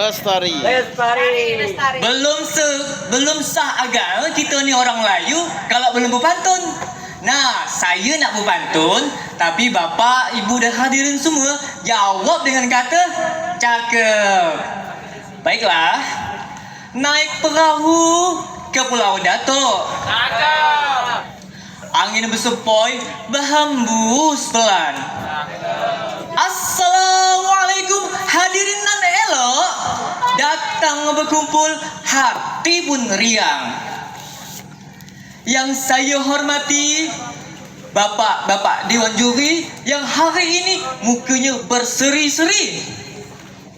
Lestari. Belum sah agak kita ni orang Melayu kalau belum berpantun. Nah, saya nak berpantun, tapi bapa, ibu dan hadirin semua jawab dengan kata cakep. Baiklah. Naik perahu ke Pulau Datuk. Angin bersepoi berhembus pelan. Assalamualaikum hadirin nan elok. Datang berkumpul hati pun riang. Yang saya hormati Bapak-bapak Dewan Juri yang hari ini mukanya berseri-seri.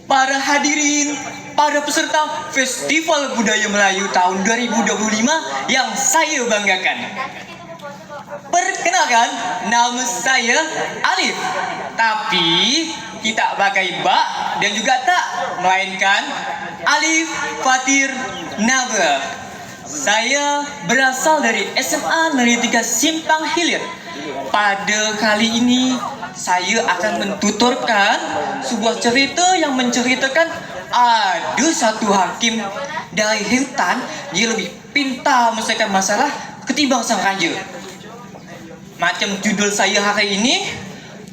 Para hadirin, para peserta Festival Budaya Melayu tahun 2025 yang saya banggakan. Perkenalkan, nama saya Alif. Tapi tidak pakai bak dan juga tak, melainkan Alif Fatir Nabra. Saya berasal dari SMA Negeri 3 Simpang Hilir. Pada kali ini saya akan mentuturkan sebuah cerita yang menceritakan ada satu hakim dari hutan. Dia lebih pintar menyelesaikan masalah ketimbang sang raja. Macam judul saya hari ini,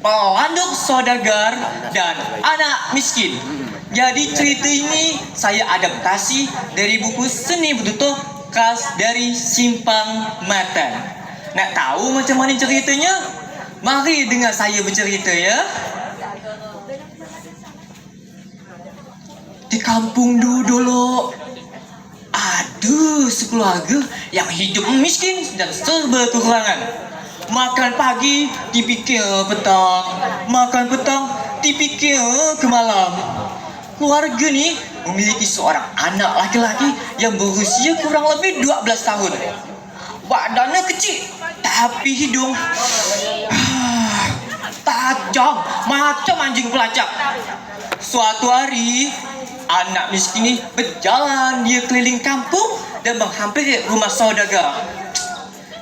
Pelanduk Saudagar dan Anak Miskin. Jadi cerita ini saya adaptasi dari buku Seni Bertutur khas dari Simpang Matan. Nak tahu macam mana ceritanya? Mari dengar saya bercerita ya. Di kampung dulu ada sekeluarga yang hidup miskin dan serba kekurangan. Makan pagi dipikir petang, makan petang dipikir ke malam. Keluarga ni memiliki seorang anak laki-laki yang berusia kurang lebih 12 tahun. Badannya kecil, tapi hidung tajam macam anjing pelacak. Suatu hari, anak miskin ini berjalan dia keliling kampung dan menghampiri rumah saudagar.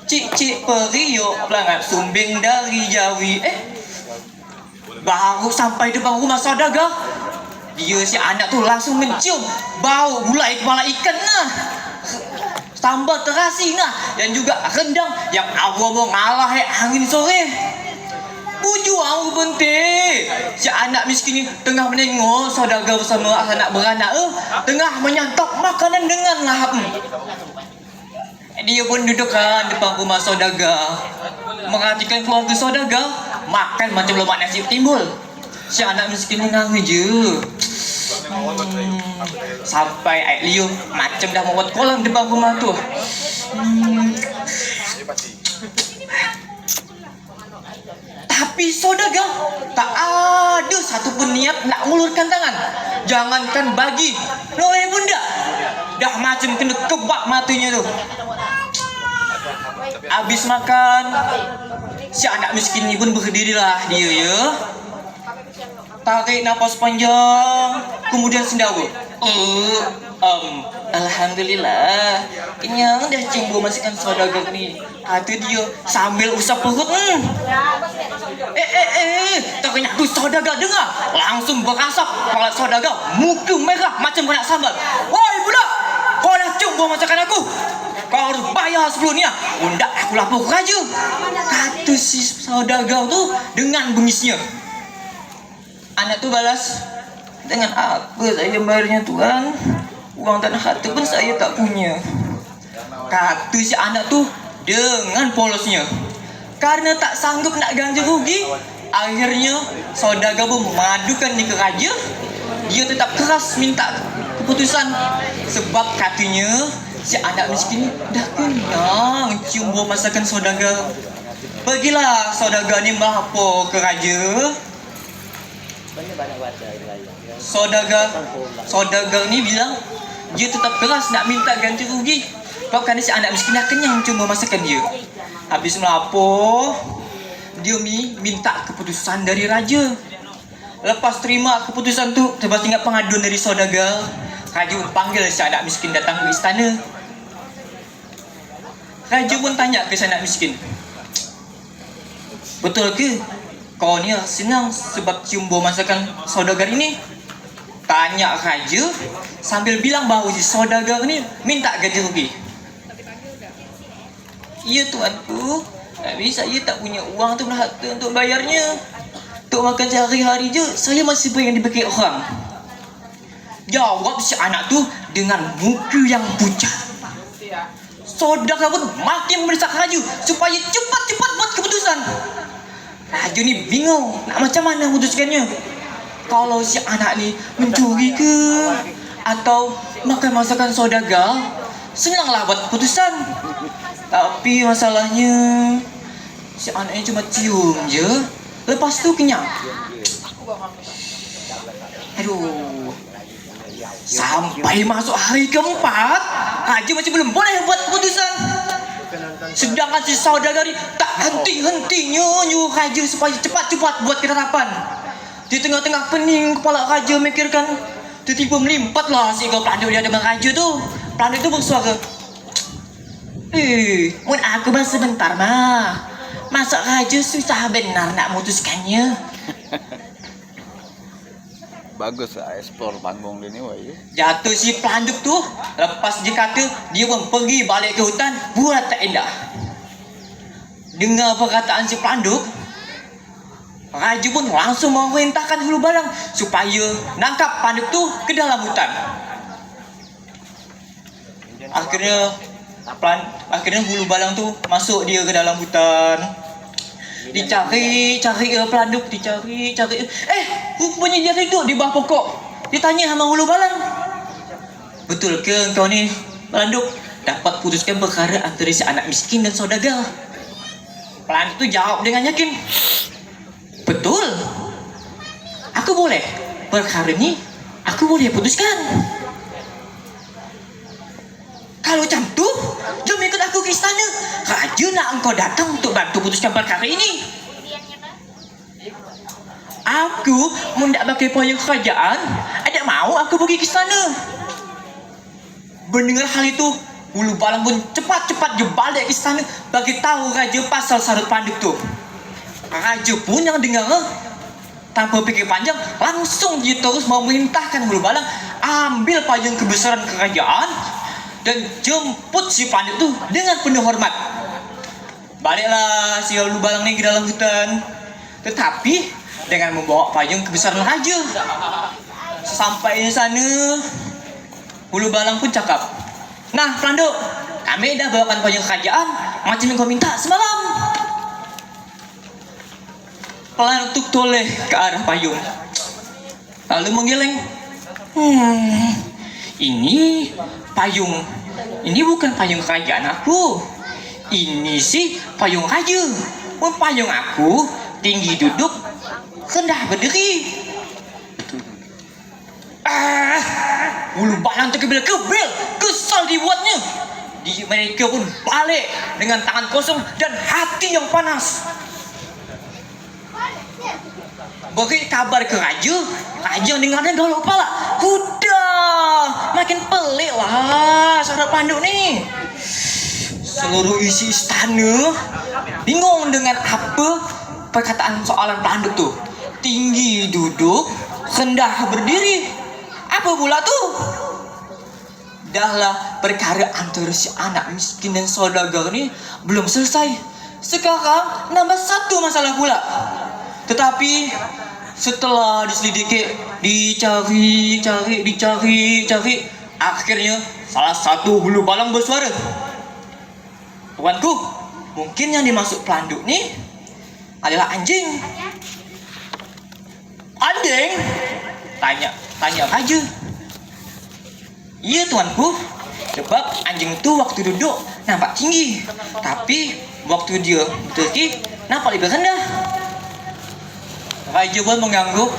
Cik-cik periuk pelangat sumbing dari Jawi. Baru sampai depan rumah saudagar, dia si anak tu langsung mencium bau gulai kepala ikan lah, sambal terasi lah, dan juga rendang yang aroma ngalah angin sore. Bujuang penting. Si anak miskin ni tengah menengok saudagar bersama anak beranak tengah menyantap makanan dengan lahap. Dia pun duduk kan depan rumah saudagar, merhatikan keluarga saudagar makan macam lemak nasi timbul. Si anak miskin ni nangis je. Sampai air liur macam dah membuat kolam depan rumah tu. Tapi saudagar tak ada satu pun niat nak ngulurkan tangan. Jangankan bagi noleh pun dah. Dah macam kena kebak matanya tu. Habis makan, si anak miskin ni pun berdirilah dia ya. Tarik nafas panjang, kemudian sendawa. Alhamdulillah, kenyang dah cimbu masakan saudagar ni, kata dia sambil usap perut. Tak kena tu saudagar dengar, langsung berasap kepala saudagar, muka merah macam kena sambal. Woi budak, kau dah cimbu masakan aku, kau harus bayar sebelumnya. Undak aku lapor ke raja, kata si saudagar tu dengan bengisnya. Anak tu balas, dengan apa saya bayarnya tuan? Uang tanah harta pun saya tak punya. Kata si anak tu dengan polosnya. Karena tak sanggup nak ganti rugi, akhirnya saudagar pun memadukan ni ke raja. Dia tetap keras minta keputusan, sebab katanya si anak miskin dah kenyang cium bau masakan saudagar. Pergilah saudagar ni melapor ke raja. Saudagar ni bilang dia tetap keras nak minta ganti rugi, sebab kerana si anak miskin dah kenyang cuma masakan dia. Habis melapor, dia minta keputusan dari raja. Lepas terima keputusan tu, lepas ingat pengaduan dari saudagar, raja pun panggil si anak miskin datang ke istana. Raja pun tanya ke si anak miskin, betul ke kau ni senang sebab cium bau masakan saudagar ini? tanya raja sambil bilang bahwa si saudagar ni minta ganti rugi. Iya tuanku, tapi saya tak punya uang tu untuk bayarnya. Untuk makan sehari-hari je, saya masih pengen dibagi orang. Jawab si anak tu dengan muka yang pucat. Saudagar pun makin mendesak raja supaya cepat-cepat buat keputusan. Raja ni bingung nak macam mana memutuskannya. Kalau si anak ni mencuri ke atau makan masakan saudagar, senanglah buat keputusan. Tapi masalahnya si anak ni cuma cium je, lepas tu kenyang. Aduh. Sampai masuk hari keempat, raja masih belum boleh buat keputusan. Sedangkan si saudagar ni tak henti-hentinya nyuruh raja supaya cepat-cepat buat ketetapan. Di tengah-tengah pening kepala raja mikirkan, tiba-tiba melimpatlah si pelanduk di hadapan raja tu. Pelanduk tu bersuara, mun aku bahas sebentar mah. Masa raja susah benar nak memutuskannya. Bagus lah explore panggung dia ni woi. Jatuh si pelanduk tu, lepas dia kata dia pun pergi balik ke hutan buat tak indah. Dengar perkataan si pelanduk, raja pun langsung memerintahkan hulu balang supaya nangkap pelanduk tu ke dalam hutan. Akhirnya hulu balang tu masuk dia ke dalam hutan. Dicari pelanduk, dicari. Rupanya dia duduk di bawah pokok. Dia tanya sama hulu balang, betul ke kau ni pelanduk dapat putuskan perkara antara si anak miskin dan saudagar? Pelanduk tu jawab dengan yakin, betul. Aku boleh. Perkara ni aku boleh putuskan. Kalau macam tu, jom ikut aku ke istana. Raja nak engkau datang untuk bantu putuskan perkara ini. Aku hendak pakai payung kerajaan. Ada mau aku pergi ke istana. Mendengar hal itu, hulu balang pun cepat-cepat dia balik ke istana bagi tahu raja pasal sarut pelanduk tu. Raja pun yang dengar, tanpa fikir panjang, langsung dia terus memerintahkan hulu balang ambil payung kebesaran kerajaan dan jemput si pelanduk tu dengan penuh hormat. Baliklah si hulu balang ni ke dalam hutan, tetapi dengan membawa payung kebesaran raja. Sampai di sana, hulu balang pun cakap, nah pelanduk, kami dah bawakan payung kerajaan macam yang kau minta semalam. Pelanduk tu toleh ke arah payung, lalu menggeleng. Ini payung, ini bukan payung kerajaan aku. Ini sih payung raja. Payung aku tinggi duduk, rendah berdiri. Hulu balang terkebil-kebil, kesal dibuatnya. Mereka pun balik dengan tangan kosong dan hati yang panas. Beri kabar ke raja. Raja dengarnya galau kepala. Udah, makin pelik lah sarap pelanduk ni. Seluruh isi istana bingung dengan apa perkataan soalan pelanduk tu. Tinggi duduk, rendah berdiri. Apa pula tu? Dahlah perkara antara si anak miskin dan saudagar ni belum selesai. Sekarang nambah satu masalah pula. Tetapi setelah diselidiki, dicari, akhirnya salah satu hulu balang bersuara, tuanku, mungkin yang dimaksud pelanduk ni adalah anjing. Anjing? Tanya raja. Iya tuanku, sebab anjing tu waktu duduk nampak tinggi, tapi waktu dia berdiri nampak lebih rendah. Raja pun mengangguk.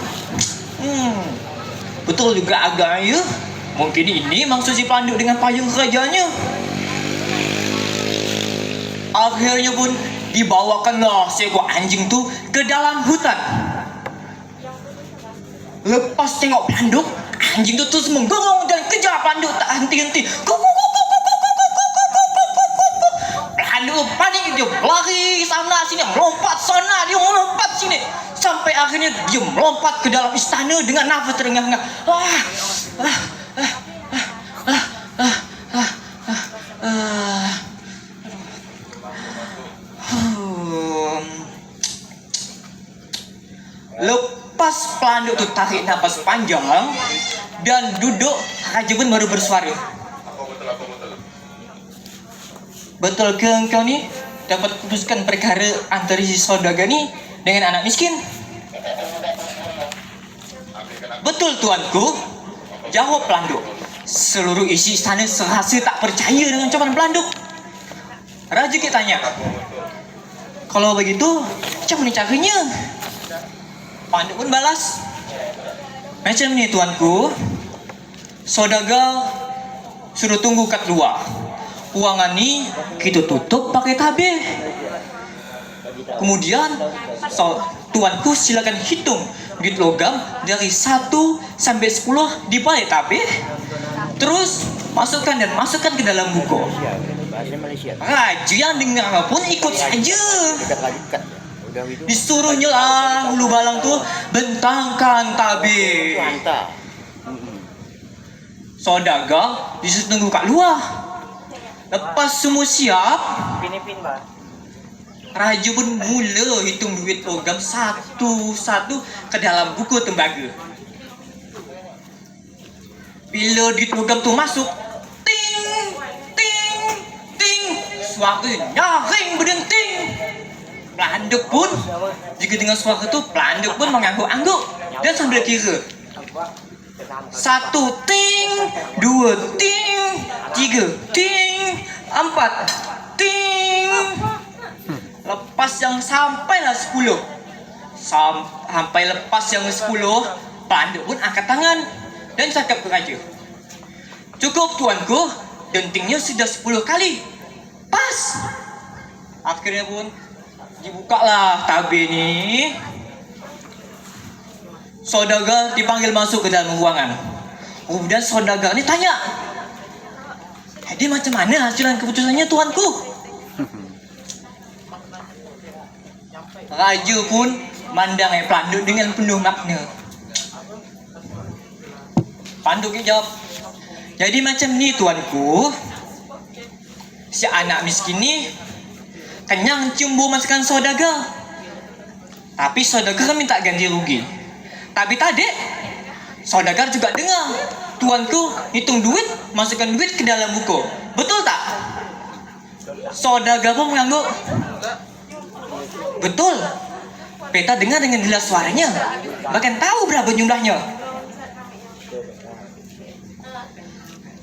Betul juga agak ya. Mungkin ini maksud si pelanduk dengan payung kerajaannya. Akhirnya pun dibawakanlah seekor anjing tu ke dalam hutan. Lepas tengok pelanduk, anjing tu terus menggonggong dan kejar pelanduk tak henti-henti. Pelanduk panik, dia berlari sana sini, melompat sana, dia melompat sini. Sampai akhirnya dia melompat ke dalam istana dengan nafas terengah-engah. Ah, ah, ah, ah, ah, ah. Lepas pelanduk tuh tarik napas panjang dan duduk, Raja pun baru bersuara. Betul ke engkau ni dapat putuskan perkara antara si saudagar ni dengan anak miskin? Betul tuanku, jawab pelanduk. Seluruh isi istana serasa tak percaya dengan ucapan pelanduk. Raja kita tanya, kalau begitu macam mana caranya? Pelanduk pun balas, macam ni tuanku, saudagar suruh tunggu kat luar. Ruangan ni kita tutup pakai tabir. Kemudian tuanku silakan hitung duit logam dari 1 sampai 10 di balik tabir. Terus masukkan ke dalam buku. Raja yang dengar pun ikut saja. Disuruhnya lah hulu balang tu bentangkan tabir. Saudagar disuruh tunggu kat luar. Lepas semua siap, Raja pun mula hitung duit logam satu-satu ke dalam buku tembaga. Bila duit logam tu masuk, ting, ting, ting, suara nyaring berdenting. Pelanduk pun, jika dengar suara tu, pelanduk pun mengangguk-angguk dan sambil kira. 1 ting, 2 ting, 3 ting, 4 ting. Lepas yang sampailah 10. Sampai lepas yang 10, pelanduk pun angkat tangan dan cakap ke raja, cukup tuanku, dentingnya sudah 10 kali. Pas. Akhirnya pun dibukalah tabir ni. Saudagar dipanggil masuk ke dalam ruangan. Kemudian saudagar ni tanya, jadi macam mana hasilan keputusannya tuanku? Raja pun mandang pelanduk dengan penuh makna. Pelanduk ni jawab, jadi macam ni tuanku, si anak miskin ni kenyang cium bau masakan saudagar. Tapi saudagar minta ganti rugi. Tapi tadi saudagar juga dengar tuanku hitung duit, masukkan duit ke dalam buku. Betul tak? Saudagar pun mengangguk. Betul. Beta dengar dengan jelas suaranya. Bahkan tahu berapa jumlahnya.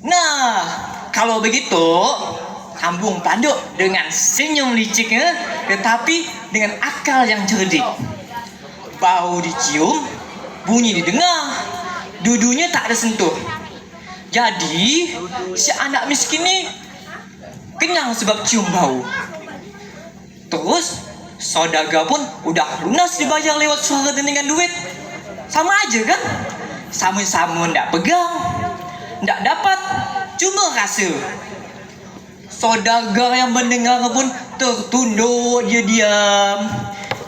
Nah, kalau begitu, sambung pelanduk dengan senyum liciknya, tetapi dengan akal yang cerdik. Bau dicium, bunyi didengar, dudunya tak ada sentuh. Jadi, si anak miskin ni kenyang sebab cium bau. Terus, saudagar pun udah lunas dibayar lewat suara dengan duit. Sama aja kan? Sama-sama ndak pegang, ndak dapat, cuma rasa. Saudagar yang mendengar pun tertunduk, dia diam.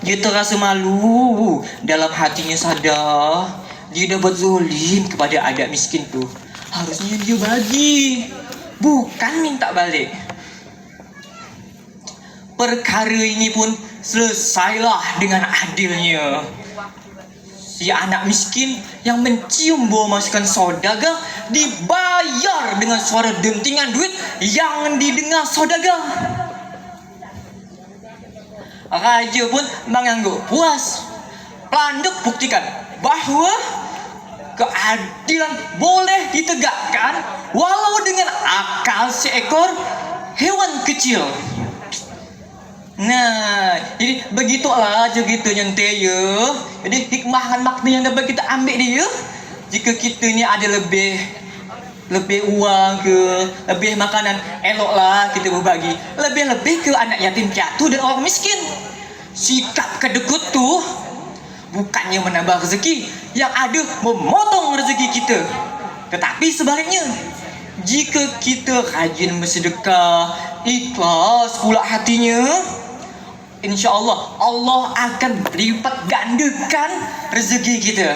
Dia terasa malu. Dalam hatinya sadar dia dah buat zolim kepada anak miskin tu. Harusnya dia bagi, bukan minta balik. Perkara ini pun selesailah dengan adilnya. Si anak miskin yang mencium bau masukan saudagar dibayar dengan suara dentingan duit yang didengar saudagar. Raja pun mengangguk puas. Pelanduk buktikan bahawa keadilan boleh ditegakkan walau dengan akal seekor hewan kecil. Nah, jadi begitulah aja gitu nyantai ya. Jadi hikmah dan makna yang dapat kita ambil dia, jika kita ni ada lebih uang ke, lebih makanan, eloklah kita berbagi. Lebih-lebih ke anak yatim piatu dan orang miskin. Sikap kedekut tu bukannya menambah rezeki, yang ada memotong rezeki kita. Tetapi sebaliknya, jika kita rajin bersedekah, ikhlas pula hatinya, insya-Allah Allah akan lipat gandakan rezeki kita.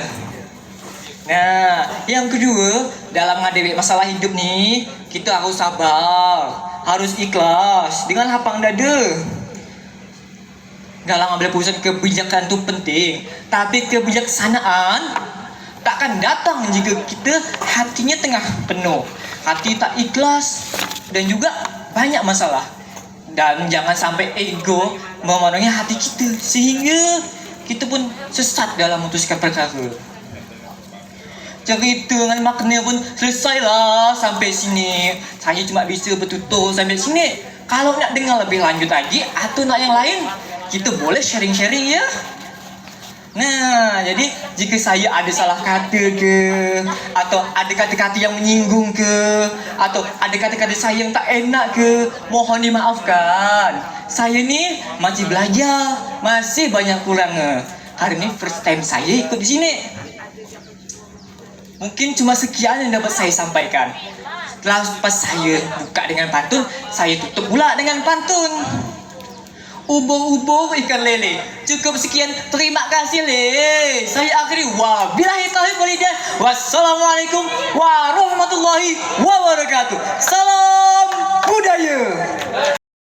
Nah, yang kedua, dalam menghadapi masalah hidup nih, kita harus sabar, harus ikhlas, dengan lapang dada. Dalam mengambil keputusan, kebijakan itu penting, tapi kebijaksanaan takkan datang jika kita hatinya tengah penuh, hati tak ikhlas, dan juga banyak masalah. Dan jangan sampai ego memenuhi hati kita sehingga kita pun sesat dalam memutuskan perkara. Cerita dengan makna pun selesai lah sampai sini. Saya cuma bisa bertutur sampai sini. Kalau nak dengar lebih lanjut lagi atau nak yang lain, kita boleh sharing-sharing ya. Nah, jadi jika saya ada salah kata ke, atau ada kata-kata yang menyinggung ke, atau ada kata-kata saya yang tak enak ke, mohon dimaafkan. Saya ni masih belajar, masih banyak kurangnya. Hari ni first time saya ikut di sini. Mungkin cuma sekian yang dapat saya sampaikan. Setelah pas saya buka dengan pantun, saya tutup pula dengan pantun. Ubur-ubur ikan lele. Cukup sekian. Terima kasih le. Saya akhiri. Wabillahi taufiq wal hidayah. Wassalamualaikum warahmatullahi wabarakatuh. Salam budaya.